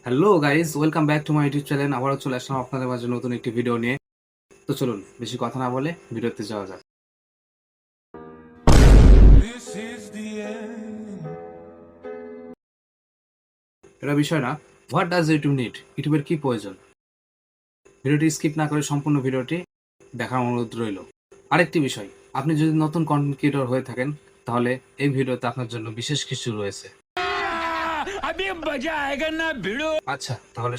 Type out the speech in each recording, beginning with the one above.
Hello guys, welcome back to my YouTube channel. আবারও চলে আসলাম আপনাদের মাঝে নতুন একটি ভিডিও নিয়ে। তো চলুন বেশি কথা না বলে ভিডিওতে যাওয়া যাক। এটা বিষয় না, হোয়াট ডাজ ইউটিউব নিড, ইউটিউবের কি প্রয়োজন। ভিডিওটি স্কিপ না করে সম্পূর্ণ ভিডিওটি দেখার অনুরোধ রইল। আরেকটি বিষয়, আপনি যদি নতুন কন্টেন্ট ক্রিয়েটর হয়ে থাকেন তাহলে এই ভিডিওতে আপনার জন্য বিশেষ কিছু রয়েছে। আচ্ছা, তাহলে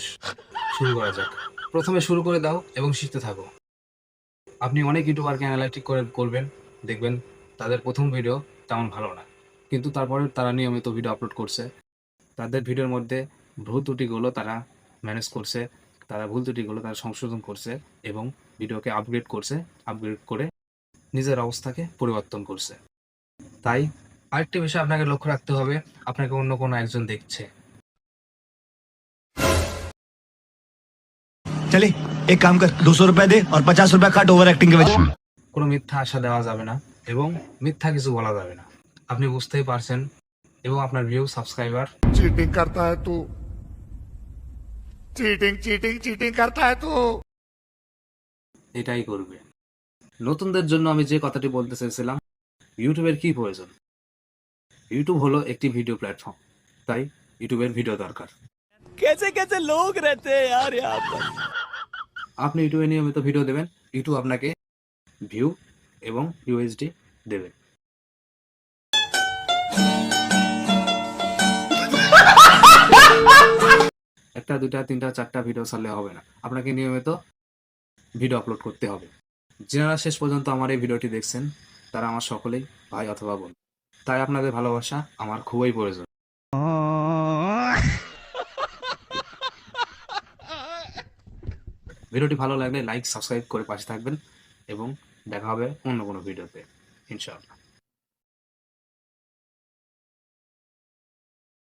শুরু করা যাক। প্রথমে শুরু করে দাও এবং শিখতে থাকো। আপনি অনেক ইউটিউবারকে অ্যানালাইটিক করে করবেন, দেখবেন তাদের প্রথম ভিডিও তেমন ভালো না, কিন্তু তারপরে তারা নিয়মিত ভিডিও আপলোড করছে। তাদের ভিডিওর মধ্যে ভুল ত্রুটিগুলো তারা ম্যানেজ করছে, তারা ভুল ত্রুটিগুলো তারা সংশোধন করছে এবং ভিডিওকে আপগ্রেড করছে, আপগ্রেড করে নিজের অবস্থাকে পরিবর্তন করছে। তাই আরেকটি বিষয় আপনাকে লক্ষ্য রাখতে হবে, আপনাকে অন্য কোনো একজন দেখছে। चले एक काम कर 200 रुपए दे और 50 रुपए काट ओवर एक्टिंग के वजह কোনো मिथ्যা আশা দেওয়া যাবে না এবং মিথ্যা কিছু বলা যাবে না। আপনি বুঝতেই পারছেন এবং আপনার ভিউ সাবস্ক্রাইবার चीटिंग करता है तू। चीटिंग चीटिंग चीटिंग करता है तू। এটাই করবে। নতুনদের জন্য আমি যে কথাটি বলতে চেয়েছিলাম, ইউটিউবের কি প্রয়োজন। ইউটিউব হলো একটি ভিডিও প্ল্যাটফর্ম, তাই ইউটিউবের ভিডিও দরকার। कैसे कैसे लोग रहते हैं यार यहाँ पर। আপনি ইউটিউবে নিয়মিত ভিডিও দেবেন, ইউটিউব আপনাকে ভিউ এবং ইউএসডি দেবে। একটা দুইটা তিনটা চারটা ভিডিও ছাড়লে হবে না, আপনাকে নিয়মিত ভিডিও আপলোড করতে হবে। যারা শেষ পর্যন্ত আমার এই ভিডিওটি দেখছেন তারা আমার সকলেই ভাই অথবা বোন, তাই আপনাদের ভালোবাসা আমার খুবই প্রয়োজন। ভিডিওটি ভালো লাগলে লাইক সাবস্ক্রাইব করে পাশে থাকবেন এবং দেখা হবে অন্য কোনো ভিডিওতে ইনশাআল্লাহ।